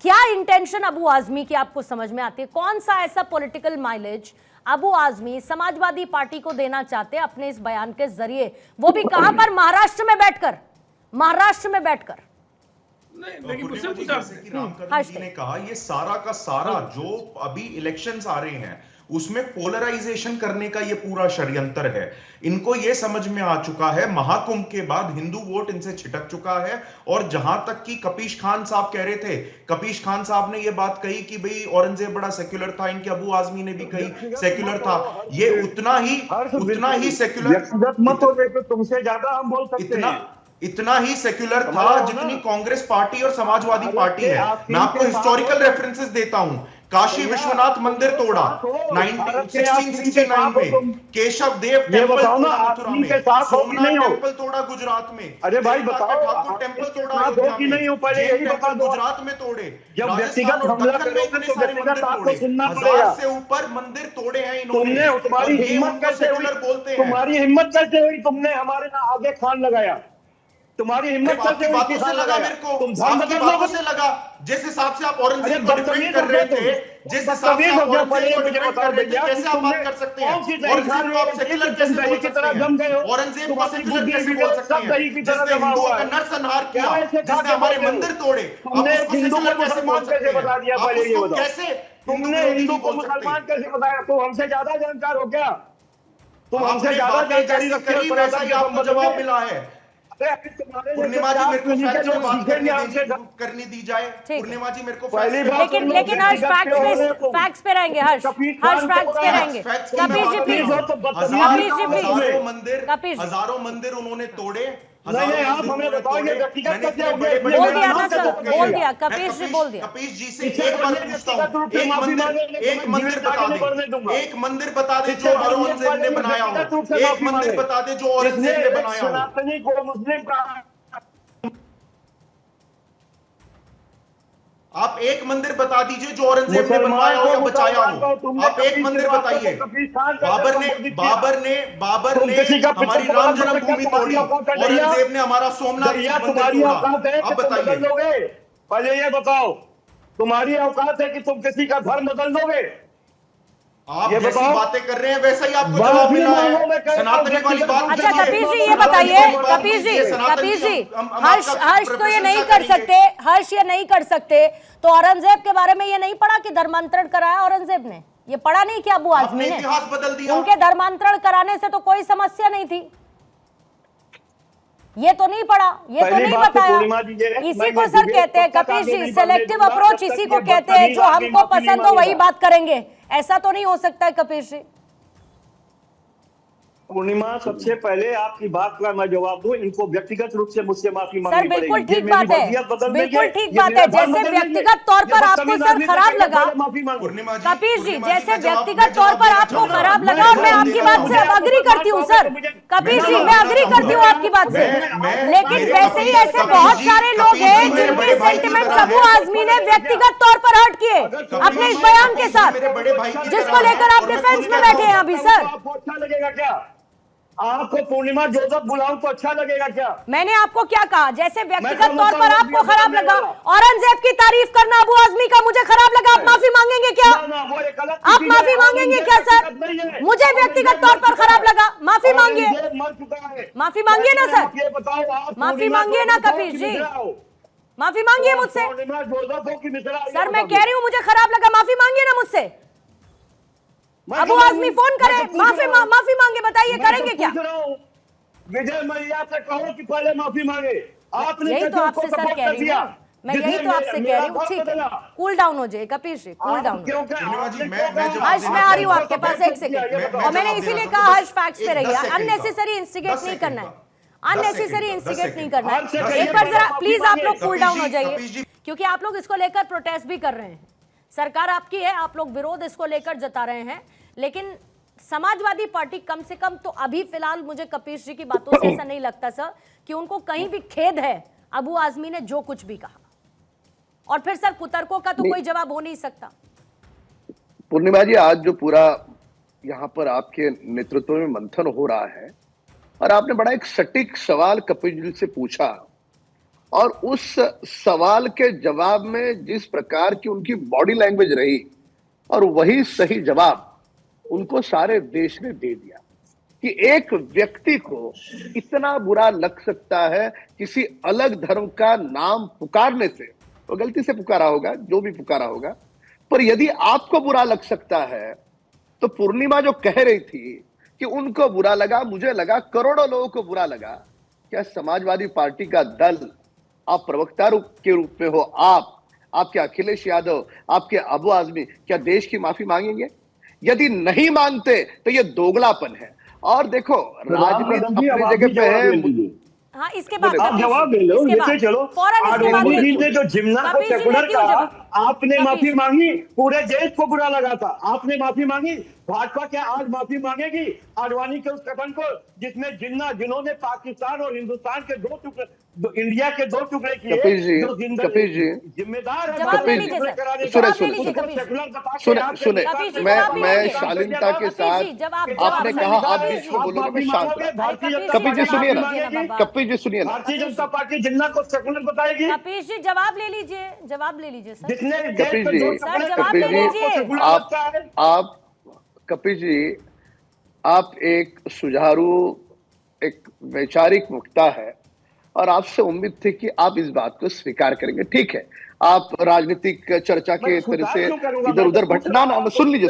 क्या इंटेंशन अबू आजमी की आपको समझ में आती है? कौन सा ऐसा political mileage Abu Azmi Samajwadi party को देना चाहते हैं अपने इस बयान के जरिए, वो भी कहां पर? महाराष्ट्र में बैठकर, महाराष्ट्र में बैठकर। लेकिन रामकरण जी ने कहा ये सारा का सारा जो अभी इलेक्शंस आ रहे हैं उसमें पोलराइजेशन करने का ये पूरा षड्यंत्र है। इनको ये समझ में आ चुका है, महाकुंभ के बाद हिंदू वोट इनसे छिटक चुका है। और जहां तक कि कपीश खान साहब कह रहे थे, कपीश खान साहब ने ये बात कही कि भाई औरंगजेब बड़ा सेक्युलर था, इनके अबू आजमी ने भी कही सेक्युलर था। ये उतना ही सेक्युलर मत हो, तुमसे ज्यादा हम बोल सकते हैं। इतना ही सेक्युलर था जितनी कांग्रेस पार्टी और समाजवादी पार्टी है। मैं आपको हिस्टोरिकल रेफरेंसेस देता हूं। काशी विश्वनाथ मंदिर तोड़ा 1669 में, केशव देव टेम्पल तोड़ा मथुरा में, सोमनाथ टेम्पल तोड़ा गुजरात में, अरे भाई बताओ, ठाकुर टेम्पल तोड़ा अयोध्या में, जैन टेम्पल गुजरात में तोड़े, जब व्यक्तिगत हमला करोगे तो व्यक्तिगत आपको सुनना पड़ेगा। 1000 से ऊपर मंदिर तोड़े हैं इन्होंने। तुमने तुम्हारी हिम्मत कैसे हुई? तुम्हारी हिम्मत कैसे हुई? तुमने हमारे ना आगे खान लगाया। तुम्हारी हिम्मत आपकी बातों से लगा मेरे को, आपकी बातों से लगा। जिस हिसाब से आप औरंगजेब को डिफेंड कर रहे थे, जिस हिसाब से आप औरंगजेब को डिफेंड कर रहे थे, कैसे आप बात कर सकते हैं? औरंगजेब को आप सेक्युलर कैसे बोल सकते हैं? औरंगजेब को सेक्युलर कैसे बोल सकते हैं? जिसने हिंदुओं का नरसंहार किया, जिसने हमारे मंदिर तोड़े, आप उसको सेक्युलर कैसे बोल सकते हैं? आप उसको कैसे तुमने हिंदू को मुसलमान कैसे बताया? तो हमसे ज्यादा जानकार हो क्या? तुम हमसे ज्यादा जानकारी रखते हो, वैसा ही आपको जवाब मिला है। पूर्णिमा जी मेरे को फैक्ट पे बात करनी दी जाए। पूर्णिमा जी मेरे को लेकिन हर्ष फैक्ट्स पे रहेंगे। हर्ष फैक्ट्स पे रहेंगे। कपीश जी प्लीज, हजारों मंदिर उन्होंने तोड़े। नहीं, आप हमें बताओ ये व्यक्तिगत कैसे हो गया? बोल दिया ना सर, बोल दिया। कपीश जी बोल दिया। कपीश जी से एक बार पूछता हूँ, एक मंदिर बता दे, एक मंदिर बता दे जो औरंगजेब ने बनाया हो, एक मंदिर बता दे जो औरंगजेब ने बनाया हो। सनातनी को मुस्लिम का, आप एक मंदिर बता दीजिए जो औरंगजेब ने बनवाया हो या बचाया हो। आप एक मंदिर बताइए। बाबर ने हमारी राम जन्मभूमि तोड़ी, औरंगजेब ने हमारा सोमनाथ मंदिर तोड़ा। आप बताइए, पहले ये बताओ, तुम्हारी औकात है कि तुम किसी का धर्म बदल दोगे? आप जैसी बातें कर रहे हैं वैसा ही आपको जवाब मिला है। सनातनी वाली बात। अच्छा कपीश जी ये बताइए, कपीश जी हर्ष तो ये नहीं कर सकते, हर्ष ये नहीं कर सकते तो औरंगजेब के बारे में ये नहीं पढ़ा कि धर्मांतरण कराया औरंगजेब ने? ये पढ़ा नहीं कि अबू आजमी ने? इतिहास बदल दिया। उनके धर्मांतरण कराने से तो कोई समस्या नहीं थी। ये तो नहीं पढ़ा, ये तो नहीं बताया। इसी को सर कहते हैं कपीश जी, सेलेक्टिव अप्रोच इसी को कहते हैं। जो हमको पसंद हो वही बात करेंगे, ऐसा तो नहीं हो सकता है कपीश जी। पूर्णिमा, सबसे पहले आपकी बात का मैं जवाब दूं, इनको व्यक्तिगत रूप से मुझसे माफी मांगनी सर बिल्कुल पड़ेगी। ठीक बात है, बिल्कुल ठीक बात है। जैसे व्यक्तिगत तौर पर आपको सर खराब लगा कपीश जी, जैसे व्यक्तिगत तौर पर आपको खराब लगा और मैं आपकी बात से अग्री करती हूँ सर कपीश जी, मैं अग्री करती हूँ आपकी बात से। लेकिन वैसे ही ऐसे बहुत सारे लोग हैं जिनके सेंटिमेंट्स अबू आजमी ने व्यक्तिगत तौर पर हर्ट किए अपने इस बयान के साथ, जिसको लेकर आप डिफेंस में बैठे हैं अभी। सर अच्छा लगेगा क्या आपको पूर्णिमा जोसेफ बुलाऊं तो अच्छा लगेगा क्या? मैंने आपको क्या कहा? जैसे व्यक्तिगत तौर पर आपको खराब लगा, औरंगजेब की तारीफ करना अबू आजमी का मुझे खराब लगा, आप माफी मांगेंगे क्या? आप माफी मांगेंगे क्या सर? मुझे व्यक्तिगत तौर पर खराब लगा, माफी मांगिए, माफी मांगिए ना सर, माफी मांगिए ना कपीश जी, माफी मांगिए मुझसे। सर मैं कह रही हूँ मुझे खराब लगा, माफी मांगिए ना मुझसे। अबू आजमी फोन करे, माफी मांगे, बताइए करेंगे क्या? विजय मैया से कहो कि पहले माफी मांगे। आपने यही तो आपसे सर कह रही हूँ, मैं यही तो आपसे कह रही हूँ। ठीक है, कूल डाउन हो जाए कपीश जी, कूल डाउन। हर्ष मैं आ रही हूँ आपके पास, एक सेकंड। और मैंने इसीलिए कहा हर्ष फैक्ट्स पे रहिए, अननेसेसरी इंस्टिगेट नहीं करना है, अननेसेसरी इंस्टिगेट नहीं करना है। एक बार जरा प्लीज आप लोग कूल डाउन हो जाइए, क्योंकि आप लोग इसको लेकर प्रोटेस्ट भी कर रहे हैं। सरकार आपकी है, आप लोग विरोध इसको लेकर जता रहे हैं, लेकिन समाजवादी पार्टी कम से कम तो अभी फिलहाल मुझे कपीश जी की बातों से ऐसा नहीं लगता सर कि उनको कहीं भी खेद है अबू आजमी ने जो कुछ भी कहा। और फिर सर कुतर्कों का तो कोई जवाब हो नहीं सकता। पूर्णिमा जी, आज जो पूरा यहाँ पर आपके नेतृत्व में मंथन हो रहा है और आपने बड़ा एक सटीक सवाल कपिल जी से पूछा और उस सवाल के जवाब में जिस प्रकार की उनकी बॉडी लैंग्वेज रही, और वही सही जवाब उनको सारे देश ने दे दिया कि एक व्यक्ति को इतना बुरा लग सकता है किसी अलग धर्म का नाम पुकारने से। वो गलती से पुकारा होगा, जो भी पुकारा होगा, पर यदि आपको बुरा लग सकता है तो पूर्णिमा जो कह रही थी कि उनको बुरा लगा, मुझे लगा, करोड़ों लोगों को बुरा लगा, क्या समाजवादी पार्टी का दल, आप प्रवक्ता के रूप में हो, आपके अखिलेश यादव, आपके अबू आजमी, क्या देश की माफी मांगेंगे? यदि नहीं मांगते तो ये दोगलापन है। और देखो, राजनीति अपनी जगह पे है। हाँ, इसके बाद आप जवाब दे लो, जैसे चलो आडवाणी जी ने जो जिन्ना को सेकुलर कहा, आपने माफी मांगी, पूरे देश को बुरा लगा था, आपने माफी मांगी। भाजपा क्या आज माफी मांगेगी आडवाणी के उस कथन को जिसमें जिन्होंने पाकिस्तान और हिंदुस्तान के दो टुकड़े, इंडिया के दो टुकड़े किए, जो जिम्मेदार है? मैं शालीनता के साथ, आपने कहा आप बीच में बोलोगे, मैं शांत। कपिल जी सुनिए ना, कपिल जी सुनिए ना। भारतीय जनता पार्टी जिन्ना को सेकुलर बताएगी? कपिल जी जवाब ले लीजिए, जवाब ले लीजिए सर। कपिल जी, आप एक सुझारू, एक वैचारिक वक्ता है और आपसे उम्मीद थी कि आप इस बात को स्वीकार करेंगे। ठीक है, आप राजनीतिक चर्चा के तरह से इधर उधर भटना ना, सुन लीजिए।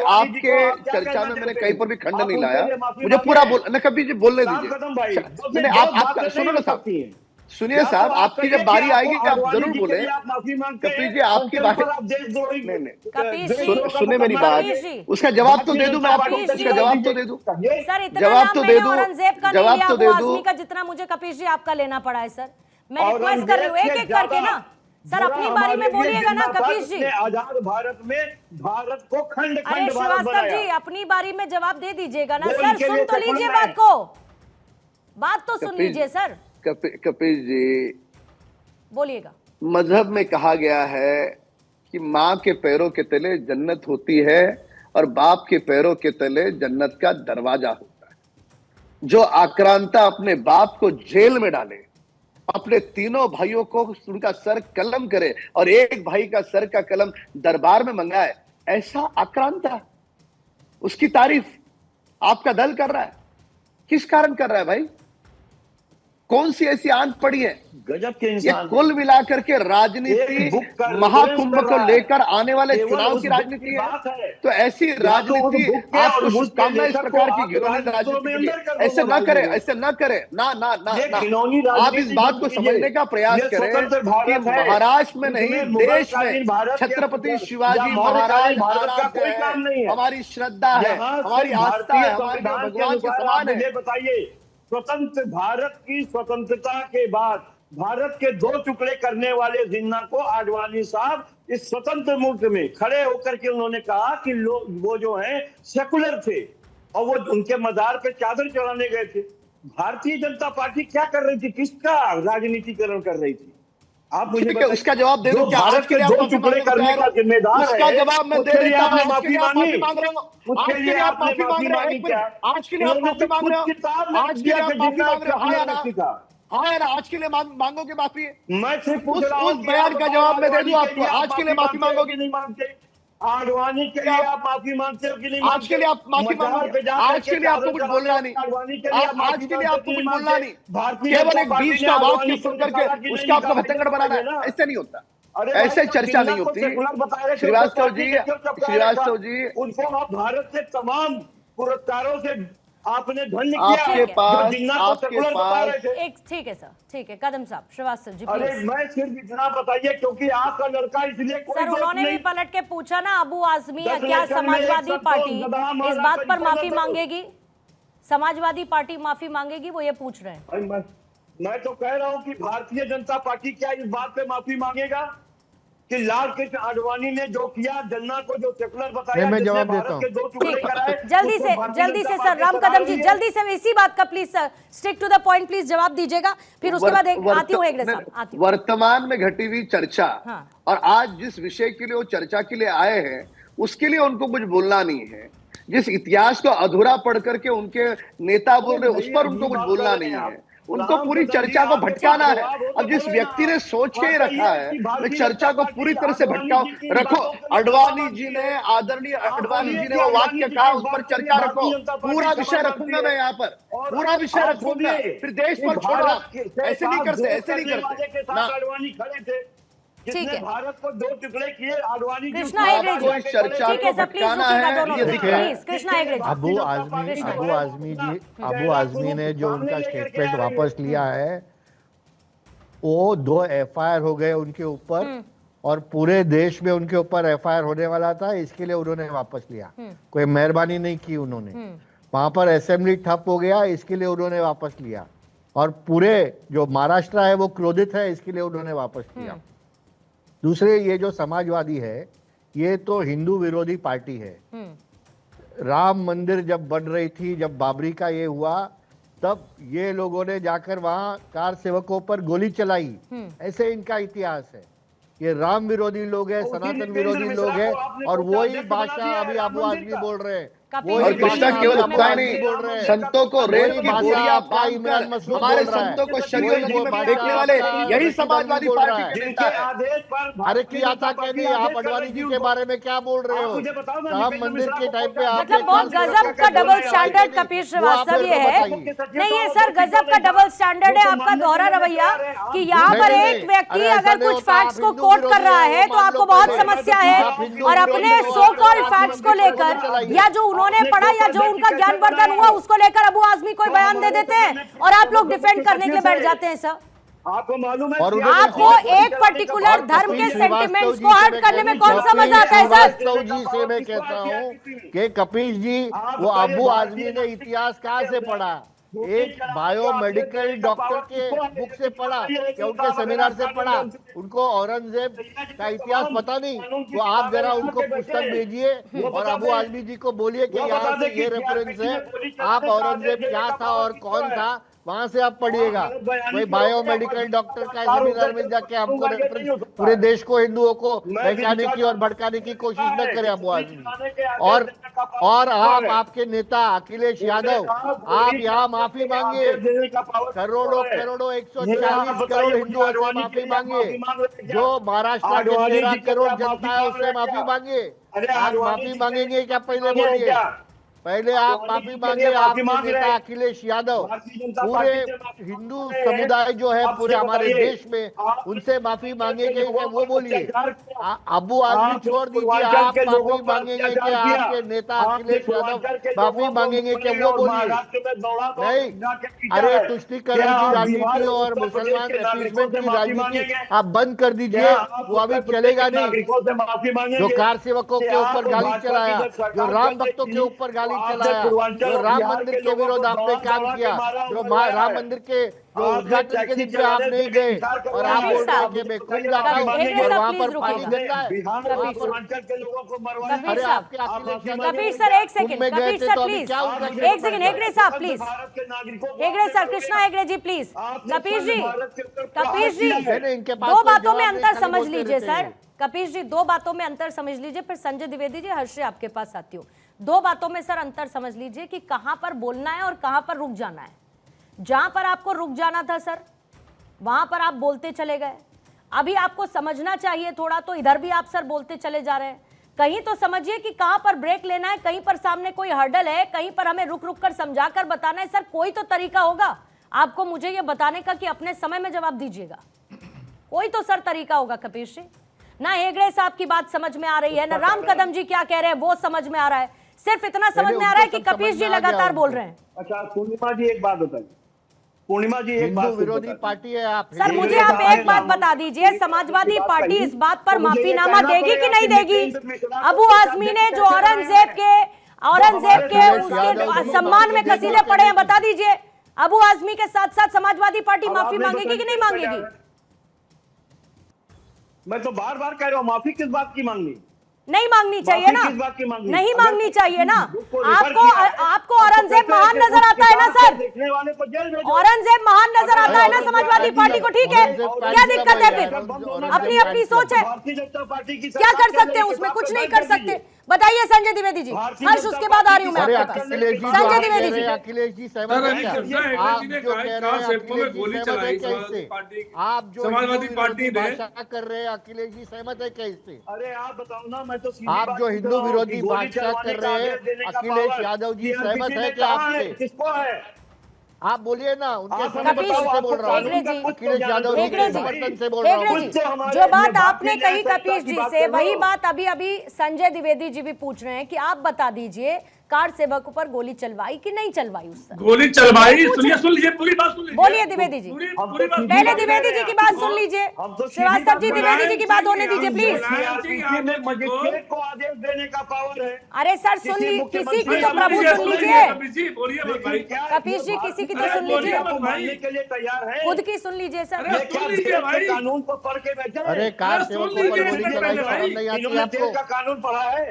आपके चर्चा में मैंने कहीं पर भी खंडन नहीं लाया, मुझे पूरा बोल, कपिल जी बोलने दीजिए। आप सुनो ना साहब, सुनिए साहब, आपकी जब बारी आएगी कि आप जरूर बोले। कपिल जी आपकी बात नहीं, सुने मेरी बात, उसका जवाब तो दे दूं मैं आपको, उसका जवाब तो दे दूं, जवाब तो दे दूं, का जितना मुझे कपिल जी आपका लेना पड़ा है सर। मैं रिक्वेस्ट कर रही हूँ एक एक करके ना सर, अपनी बारी में बोलिएगा ना कपिल जी। आजाद भारत में भारत को खंड खंड श्रीवास्तव जी अपनी बारी में जवाब दे दीजिएगा ना सर। सुन तो लीजिए बात को, बात तो सुन लीजिए सर। कपिल जी बोलिएगा। मजहब में कहा गया है कि माँ के पैरों के तले जन्नत होती है और बाप के पैरों के तले जन्नत का दरवाजा होता है। जो आक्रांता अपने बाप को जेल में डाले, अपने तीनों भाइयों को उनका सर कलम करे और एक भाई का सर का कलम दरबार में मंगाए, ऐसा आक्रांता, उसकी तारीफ आपका दल कर रहा है। किस कारण कर रहा है भाई? कौन सी ऐसी आंत पड़ी है? गजब के इंसान। कुल मिलाकर के राजनीति महाकुंभ को लेकर आने वाले चुनाव की राजनीति है। तो ऐसी राजनीति, आपको शुभकामनाएं इस प्रकार की घिनौनी राजनीति, ऐसे न करे, ऐसे न करे, ना। आप इस बात को समझने का प्रयास करें कि महाराष्ट्र में नहीं, देश में छत्रपति शिवाजी महाराज हमारी श्रद्धा है, हमारी आस्था है, हमारे भगवान के समान है। बताइए, स्वतंत्र भारत की स्वतंत्रता के बाद भारत के दो टुकड़े करने वाले जिन्ना को आडवाणी साहब इस स्वतंत्र मुल्क में खड़े होकर के उन्होंने कहा कि लोग वो जो हैं सेकुलर थे और वो उनके मजार पे चादर चढ़ाने गए थे। भारतीय जनता पार्टी क्या कर रही थी? किसका राजनीतिकरण कर रही थी? आप मुझे उसका जवाब दे दो। भारत के दो टुकड़े करने का जिम्मेदार है, उसका जवाब मैं दे देता हूं। माफी मांगी, मांग रहा हूं। आज के लिए आप माफी मांग रहे हो, आज के लिए आप माफी मांग रहे हो, आज के लिए आप माफी मांग रहे हो। हाँ या ना, आज के लिए मांगोगे माफी? मैं सिर्फ उस बयान का जवाब मैं दे दूं आपको, आज के लिए माफी मांगोगे? नहीं मांगते। आडवाणी के लिए आप माफी मांगते हो कि नहीं? आज के लिए आप माफी मांगोगे? आज के लिए आपको कुछ बोलना नहीं, आज के लिए आपको कुछ बोलना नहीं, केवल एक बीच का वाक्य सुन करके उसका आपको भतंगड़ बनाना है, ऐसे नहीं होता, ऐसे चर्चा नहीं होती। श्रीवास्तव जी उनको आप भारत से तमाम पुरस्कारों से आपने धन्य किया। आपके पास एक ठीक है सर, ठीक है कदम साहब, श्रीवास्तव जी। अरे मैं सिर्फ इतना बताइए, क्योंकि आपका लड़का इसलिए सर उन्होंने भी पलट के पूछा ना, अबू आजमी क्या समाजवादी पार्टी इस बात पर माफी मांगेगी? समाजवादी पार्टी माफी मांगेगी, वो ये पूछ रहे हैं। मैं तो कह रहा हूं कि भारतीय जनता पार्टी क्या इस बात पे माफी मांगेगा कि लाल कृष्ण आडवाणी ने जो किया, जन्ना को जो सेकुलर बताया, मैं जवाब देता हूं। जल्दी से सर, राम कदम जी जल्दी से इसी बात का please sir stick to the point, please जवाब दीजिएगा, फिर उसके बाद आती हूँ हेगड़े साहब। वर्तमान में घटी हुई चर्चा और आज जिस विषय के लिए वो चर्चा के लिए आए हैं, उसके लिए उनको कुछ बोलना नहीं है। जिस इतिहास को अधूरा पढ़ करके उनके नेता बोल रहे, उस पर उनको कुछ बोलना नहीं है। उनको पूरी चर्चा को भटकाना है। अब जिस व्यक्ति ने सोच के ही रखा है तो चर्चा को पूरी तरह से भटकाओ रखो। आडवाणी जी ने, आदरणीय आडवाणी जी ने वो वाक्य कहा, उस पर चर्चा रखो। पूरा विषय रखूंगा मैं यहाँ पर, पूरा विषय रखूंगा, फिर देश पर छोड़ रहा। ऐसे नहीं करते, ऐसे नहीं करते ना। आडवाणी खड़े थे, जिसने भारत को 2 टुकड़े किए। आडवाणी कृष्णा हेगड़े जी, चर्चा ठीक है को सर, प्लीज भटकाना रुकिएगा है, दोनों ये में, दिखा है। प्लीज कृष्णा हेगड़े जी। अबू आजमी ने जो उनका स्टेटमेंट वापस लिया है, वो 2 एफआईआर हो गए उनके ऊपर और पूरे देश में उनके ऊपर एफआईआर होने वाला था, इसके लिए उन्होंने वापस लिया। कोई मेहरबानी नहीं की उन्होंने, वहां पर असेंबली ठप हो गया, इसके लिए उन्होंने वापस लिया। और पूरे जो महाराष्ट्र है वो क्रोधित है, इसके लिए उन्होंने वापस लिया। दूसरे, ये जो समाजवादी है ये तो हिंदू विरोधी पार्टी है। राम मंदिर जब बन रही थी, जब बाबरी का ये हुआ, तब ये लोगों ने जाकर वहां कार सेवकों पर गोली चलाई। ऐसे इनका इतिहास है। ये राम विरोधी लोग हैं, सनातन विरोधी लोग हैं, और वही भाषा अभी अबू आजमी बोल रहे हैं। और कृष्णा केवल अफवाह नहीं, संतों को रेल की बोरियां बांधकर हमारे संतों को शरीर नदी में फेंकने वाले यही समाजवादी पार्टी के नेता है। अरे किया था कि नहीं? आप अडवाणी जी के बारे में क्या बोल रहे हो? राम मंदिर के टाइम पे मतलब बहुत गजब का डबल स्टैंडर्ड कपिल श्रीवास्तव ये है। नहीं, ये सर गजब का डबल स्टैंडर्ड है आपका दोहरा रवैया, कि यहाँ पर एक व्यक्ति अगर कुछ फैक्ट्स को कोट कर रहा है तो आपको बहुत समस्या है, और अपने सो कॉल्ड फैक्ट्स को लेकर या जो उन्होंने पढ़ा या जो उनका ज्ञानवर्धन हुआ उसको लेकर अबू आजमी कोई बयान दे देते हैं और आप लोग डिफेंड करने के लिए बैठ जाते हैं। सर आपको मालूम है, आपको एक पर्टिकुलर धर्म के सेंटिमेंट्स को हर्ट करने में कौन सा मजा आता है? सर वास्तव जी से मैं कहता हूँ कि कपिल जी, वो अबू आजमी ने इतिहास कहाँ से पढ़ा? एक बायोमेडिकल डॉक्टर के बुक से पढ़ा या उनके सेमिनार से पढ़ा? उनको औरंगजेब का इतिहास पता नहीं? तो आप जरा उनको पुस्तक भेजिए और अबू आजमी जी को बोलिए कि यहाँ से ये रेफरेंस है, आप औरंगजेब क्या था और कौन था, वहां से आप पढ़िएगा। कोई बायोमेडिकल डॉक्टर का सेमिनार में जाके हमको रेफरेंस, पूरे देश को, हिंदुओं को बहकाने की और भड़काने की कोशिश न करे अबू आजमी। और आप, आपके नेता अखिलेश यादव, आप यहाँ माफी मांगिए, करोड़ों 140 करोड़ हिंदुओं से माफी मांगिए, जो महाराष्ट्र के 13 करोड़ जनता है उससे माफी मांगिए। आप माफी मांगेंगे क्या? पहले बोलिए, पहले आप माफी मांगे। आपके नेता अखिलेश यादव पूरे हिंदू समुदाय जो है पूरे हमारे देश में, उनसे माफी मांगेंगे कि वो बोलिए। अबू आजमी छोड़ दीजिए, आप माफी मांगेंगे कि आपके नेता अखिलेश यादव माफी मांगेंगे कि वो बोलिए? नहीं, अरे तुष्टीकरण की राजनीति और मुसलमान अपीसमेंट की राजनीति आप बंद कर दीजिए, वो अभी चलेगा नहीं। जो कार सेवकों के ऊपर गाली चलाया, जो राम भक्तों के ऊपर गाली चलाया, जो राम मंदिर के विरोध आपने काम किया, जो राम मंदिर के जो उद्घाटन के दिन पे आप नहीं गए और आप बोल रहे हैं कि मैं खुद जाता हूँ और वहाँ पर पानी गंदा है। कपिल सर एक सेकंड, कपिल सर प्लीज एक सेकंड, हेगड़े साहब please, Hegde sir, Krishna Hegde ji please. Kapil ji 2 बातों में अंतर समझ लीजिए सर। कपिल जी 2 बातों में अंतर समझ लीजिए, फिर संजय द्विवेदी जी, हर्ष आपके पास आती हूँ। 2 बातों में सर अंतर समझ लीजिए कि कहां पर बोलना है और कहां पर रुक जाना है। जहां पर आपको रुक जाना था सर, वहां पर आप बोलते चले गए। अभी आपको समझना चाहिए थोड़ा, तो इधर भी आप सर बोलते चले जा रहे हैं। कहीं तो समझिए कि कहां पर ब्रेक लेना है, कहीं पर सामने कोई हर्डल है, कहीं पर हमें रुक रुक कर समझा कर बताना है। सर कोई तो तरीका होगा आपको मुझे ये बताने का कि अपने समय में जवाब दीजिएगा, कोई तो सर तरीका होगा। कपिल जी, ना हेगड़े साहब की बात समझ में आ रही है, ना राम कदम जी क्या कह रहे हैं वो समझ में आ रहा है, सिर्फ इतना समझ में आ रहा है कि कपिल जी लगातार बोल रहे हैं। अच्छा पूर्णिमा जी एक बात बताइए, पूर्णिमा जी एक बात, विरोधी पार्टी है आप। सर मुझे आप एक बात बता दीजिए, समाजवादी पार्टी इस बात पर माफीनामा देगी कि नहीं देगी? अबू आजमी ने जो औरंगजेब के उसके सम्मान में कसीदे पढ़े हैं, बता दीजिए अबू आजमी के साथ साथ समाजवादी पार्टी माफी मांगेगी कि नहीं मांगेगी? मैं तो बार बार कह रहा हूँ, माफी किस बात की मांगनी? नहीं मांगनी चाहिए ना, नहीं मांगनी चाहिए ना। आपको औरंगजेब महान नजर आता है ना सर? औरंगजेब महान नजर आता है ना समाजवादी पार्टी को? ठीक है, क्या दिक्कत है फिर? अपनी अपनी सोच है, क्या कर सकते हैं उसमें? कुछ नहीं कर सकते। बताइए संजय द्विवेदी जी। हर्ष उसके बाद आ रही हूँ मैं अरे आपके पास। अखिलेश जी संजय द्विवेदी जी, अखिलेश जी सहमत है क्या? आप जो कह रहे हैं अखिलेश जी सहमत है क्या इससे? आप जो समाजवादी पार्टी ने भाषा कर रहे हैं अखिलेश जी सहमत है क्या इससे? अरे आप बताओ ना, मैं तो सीधी आप बात जो पूछ हिंदू रहा हूँ विरोधी कि गोली भाषा चलवाने कर का रहे हैं, आदेश देने का अखिलेश पावर यादव जी TRPC सहमत ने है क्या कहा है, आपसे? किसको है? आप बोलिए ना, उनके आप समर्थन कपिश, से बोल रहा हेगड़े जी, हूँ, अखिलेश यादव जी हेगड़े के जी, समर्थन से बोल रहा हेगड़े हूँ। जी, कुछ तो हमारे जो बात अपने आपने भारतीय कही न्याय कपिश संहिता की जी बात से, करो। वही बात अभी संजय द्विवेदी जी भी पूछ रहे हैं कि आप बता दीजिए कार सेवकों पर गोली चलवाई कि नहीं चलवाई उस समय? गोली चलवाई, सुन लीजिए पूरी बात सुन लीजिए। बोलिए द्विवेदी जी, पूरी हम पूरी तो बात सीधी पहले बात द्विवेदी कर जी रहे की हैं। बात सुन लीजिए। हम तो सीधी श्रीवास्तव बात जी, कर रहे द्विवेदी हैं। जी की बात होने दीजिए प्लीज। TRPC में मजिस्ट्रेट को आदेश देने का पावर है। अरे सर सुन किसी ली, मुख्यमंत्री किसी की का तो प्रभु सुनिए, सुन सुनिए, लीजिए। कपिश जी बोलिए मत भाई। लेकिन क्या कपिश जी, किसी की तो अरे सुन लीजिए, बोलिए मत भाई। मानने के लिए तैयार है? खुद की सुन लीजिए सर। अरे ये क्या सुन देश लीजिए के भाई। कानून को पढ़ के बैठे हैं? अरे कार अरे सेवकों सुन पर लीजिए गोली मेरे चलाई पहले शर्म भाई। नहीं आती इन्होंने आपको? देश का कानून पढ़ा है?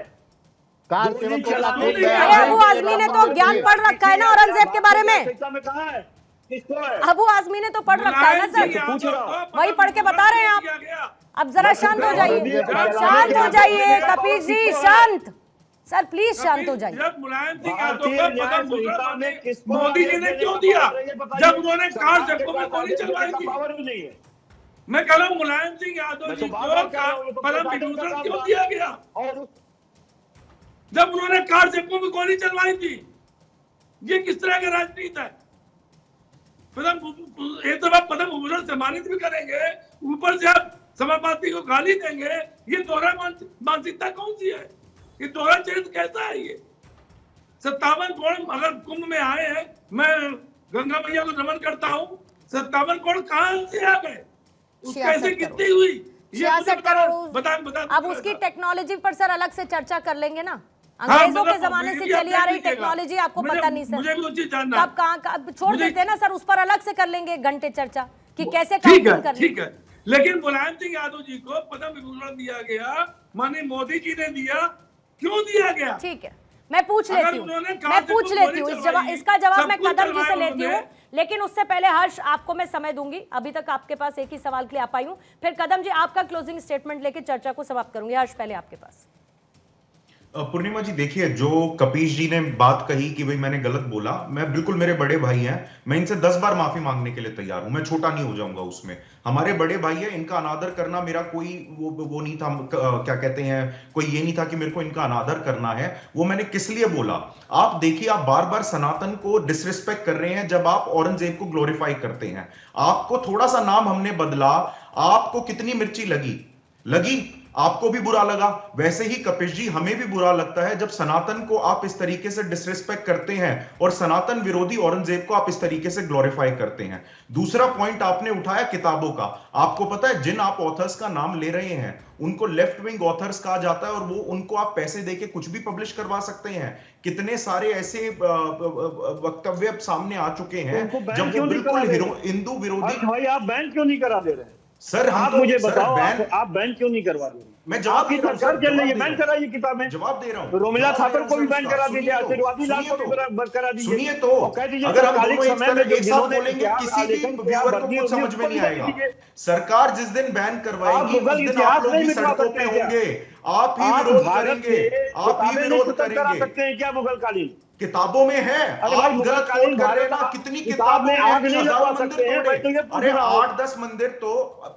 कार गोली सेवकों का चलाने खूब के बयान अरे है। अबू आजमी ने तो ज्ञान पढ़ रखा है ना औरंगजेब के बारे में। में कहा है किसको है? अबू आजमी ने तो पढ़ रखा है ना सर, पूछ रहा हूँ। वही पढ़ के बता रहे हैं आप। अब जरा शांत हो जाइए, शांत हो जाइए कपिश जी, शांत सर प्लीज शांत हो जाइए। जब मुलायम सिंह यादव भारतीय को न्याय पद्म संहिता भूषण में किसको मोदी जी आदेश ने देने क्यों का दिया? पावर है, ये बताइए। जब उन्होंने कार सरकार के सेवकों में पास गोली आदेश चलवाई देने का थी। पावर भी नहीं है। मैं कह रहा हूँ मुलायम सिंह यादव मैं जी तो को बार-बार कह रहा हूँ, ये तो पद्म प्रशासन का विभूषण काम क्यों था। दिया गया? और जब उन्होंने कार सेवकों में गोली चलवाई थी। ये किस तरह का राजनीति है? एक तो आप पद्म विभूषण सम्मानित भी करेंगे, ऊपर से आप समाजवादी को गाली देंगे। ये दोहरा मानसिकता कौन सी है? ये दोहरा चरित्र कैसा है? ये 57 करोड़ अगर कुंभ में आए हैं, मैं गंगा मैया को नमन करता हूँ। 57 करोड़ कहाँ से आ गए? कैसे कितनी हुई? 66 करोड़। बता अब उसकी टेक्नोलॉजी पर सर अलग से चर्चा कर लेंगे ना। अंग्रेजों के जमाने से चली आ रही टेक्नोलॉजी आपको पता नहीं सर। मुझे भी वो चीज जानना है। कब कहाँ छोड़ देते हैं ना सर, उस पर अलग से कर लेंगे एक घंटे चर्चा कि कैसे ठीक काउंटिंग है, करनी। ठीक है। लेकिन मुलायम सिंह यादव जी को पद्म विभूषण दिया गया, माननीय मोदी जी ने दिया, क्यों दिया गया? ठीक है, मैं पूछ अगर लेती हूँ, उन्होंने मैं कहा पूछ तो लेती गोली हूँ चलवाई, इसका जवाब सब मैं कुछ कदम जी से चलवाया लेती हूँ। उन्होंने। लेकिन उससे पहले हर्ष आपको मैं समय दूंगी, अभी तक आपके पास एक ही सवाल के लिए आ पाई हूँ। फिर कदम जी आपका क्लोजिंग स्टेटमेंट लेके चर्चा को समाप्त करूंगी। हर्ष पहले आपके पास। पूर्णिमा जी देखिए, जो कपिश जी ने बात कही कि भाई मैंने गलत बोला, मैं बिल्कुल, मेरे बड़े भाई हैं, मैं इनसे 10 बार माफी मांगने के लिए तैयार हूं, मैं छोटा नहीं हो जाऊंगा उसमें। हमारे बड़े भाई है, इनका अनादर करना मेरा कोई वो नहीं था, क्या कहते हैं, कोई ये नहीं था कि मेरे को इनका अनादर करना है। वो मैंने किस लिए बोला, आप देखिए, आप बार बार सनातन को डिसरिस्पेक्ट कर रहे हैं जब आप औरंगजेब को ग्लोरीफाई करते हैं। आपको थोड़ा सा नाम हमने बदला, आपको कितनी मिर्ची लगी, आपको भी बुरा लगा। वैसे ही कपिश जी, हमें भी बुरा लगता है जब सनातन को आप इस तरीके से डिसरिस्पेक्ट करते हैं और सनातन विरोधी औरंगजेब को आप इस तरीके से ग्लोरीफाई करते हैं। दूसरा पॉइंट आपने उठाया किताबों का। आपको पता है, जिन आप ऑथर्स का नाम ले रहे हैं उनको लेफ्ट विंग ऑथर्स कहा जाता है, और वो उनको आप पैसे देके कुछ भी पब्लिश करवा सकते हैं। कितने सारे ऐसे वक्तव्य सामने आ चुके हैं जब वो बिल्कुल हिंदू विरोधी। भाई आप बैन क्यों नहीं करा दे रहे हैं सर आप? मुझे बताओ, आप बैन क्यों नहीं करवा रहे? मैं जवाब आपकी सरकार चल रही है, बैन कराइए किताबें। जवाब दे रहा हूं। रोमिला ठाकुर को भी बैन करा दीजिए, आशीर्वादी लाल को भी करा दीजिए। सुनिए तो, कह दीजिए अगर हम तत्कालीन दोनों समय में जो एक साथ जिन्होंने बोलेंगे, किसी भी आलेखन किया, व्यूअर को बदली कुछ होगी, समझ में नहीं उसको आएगा। दीजिए। सरकार जिस दिन बैन करवाएगी आप उस दिन इतिहास आप लोग नहीं भी मिटवा सड़कों सकते पे हैं होंगे, आप ही आप विरोध भारत करेंगे, के आप ही किताबें विरोध नहीं खत्म करा करेंगे। सकते हैं क्या मुगलकालीन? किताबों में है, अरे भाई, आप गलत मुगलकालीन कोट कर रहे हैं ना। भारत कितनी किताब किताबों में में आग नहीं हजारों लगवा मंदिर सकते हैं, मैं तो ये तोड़े। पूछ अरे रहा हूं। 8-10 मंदिर तो,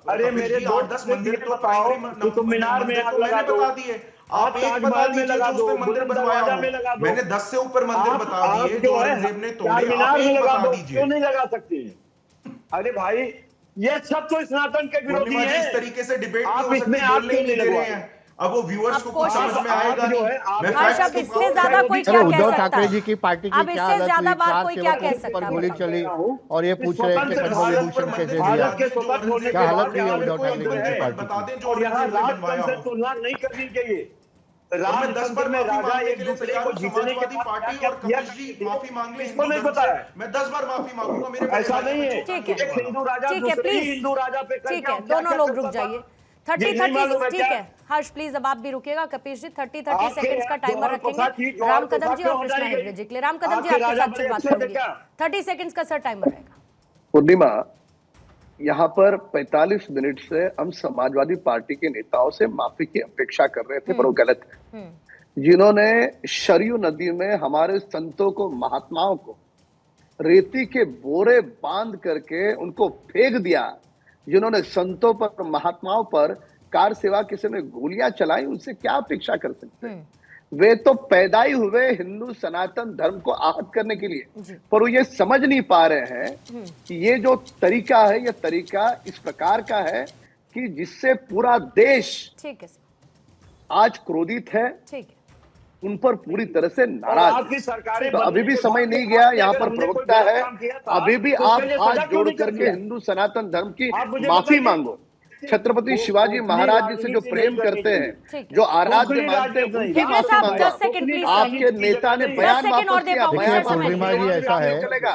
अरे मेरे दो 8-10 मंदिर तो बताओ, कुतुब मीनार में आग लगा दो, बता दिए। आप एक बता ताजमहल में दीजिए लगा जो उसमें दो, मंदिर बुलंद बनवाया दरवाजा हो। में लगा दो। मैंने 10 से ऊपर मंदिर बता दिए जो औरंगजेब ने तोड़े। आप मीनार में एक लगा बता दो, दीजिए। क्यों नहीं लगा सकते हैं? अरे भाई, ये सब तो स्नातन के विरोधी पूर्णिमा जी, है। इस तरीके से डिबेट आप नहीं हो इसमें सकती, आप बोलने क्यों ही नहीं नहीं दे रहे लगवा हैं। अब वो व्यूअर्स को कुछ कोशिश- समझ में आएगा जो नहीं। है, आप मैं हर्ष, facts अब को इससे कहूं, ज्यादा कोई अरे क्या कह उद्धव सकता ठाकरे है? जी की पार्टी की अब क्या इससे हालत ज्यादा हुई, बात कार कोई क्या कह सेवकों सकता पर है? गोली बताओ। चली और ये पूछ रहे हैं कि स्वतंत्र पद्म विभूषण भारत कैसे के दिया? के स्वतंत्र होने क्या के हालत बाद हुई है यहाँ उद्धव ठाकरे लोकतंत्र जी की है। पार्टी बता की? दें जो और यहाँ औरंगजेब ने बनवाया राजतंत्र से हो। तुलना नहीं करनी चाहिए। और मैं 10 राजतंत्र बार में माफी राजा मांगने एक के लिए दूसरे तैयार को हूं। जीतने के समाजवादी बाद पार्टी क्या और किया कपिश जी करते थे, माफी मांग लें इसको हिंदू नहीं धर्म पता से। है। मैं 10 बार माफी मांगूंगा। मेरे बड़े ऐसा भाई नहीं को है। ठीक है। एक हिंदू राजा ठीक है, दूसरे प्लीज। हिंदू राजा पे करके ठीक है, क्या दोनों क्या लोग करता रुक था? जाइए। ये नहीं मालूम 30 है ठीक क्या? है हर्ष, प्लीज अब आप भी रुकिएगा। कपिश जी 30 आपके सेकंड्स का टाइमर जौहर प्रसाद जी, रखेंगे। जौहर राम कदम प्रसाद जी क्यों और कृष्णा हटाई गई? हेगड़े जी के लिए। राम कदम जी आपके आपके राजा साथ बड़े फिर बात अच्छे थे करूंगी। क्या? 30 सेकंड्स का सर टाइमर रहेगा। पूर्णिमा, यहाँ पर 45 मिनट से हम समाजवादी पार्टी के नेताओं से माफी की अपेक्षा कर रहे थे, पर वो गलत है। जिन्होंने शरयू नदी में हमारे संतों को, महात्माओं को रेती के बोरे बांध करके उनको फेंक दिया, जिन्होंने संतों पर, महात्माओं पर कार सेवा के समय गोलियां चलाई, उनसे क्या अपेक्षा कर सकते हैं? वे तो पैदा ही हुए हिंदू सनातन धर्म को आहत करने के लिए, पर वो ये समझ नहीं पा रहे हैं कि ये जो तरीका है, ये तरीका इस प्रकार का है कि जिससे पूरा देश ठीक है आज क्रोधित है, ठीक है। उन पर पूरी तरह से नाराज है। तो अभी भी समय नहीं गया, यहाँ पर प्रवक्ता है, अभी भी आप हाथ जोड़ करके हिंदू सनातन धर्म की माफी मांगो। छत्रपति शिवाजी महाराज जी से जो प्रेम करते हैं, जो आराध्य मानते हैं, उनकी माफी मांगो। आपके नेता ने बयान वापस किया, पूर्णिमा जी ऐसा है, चलेगा।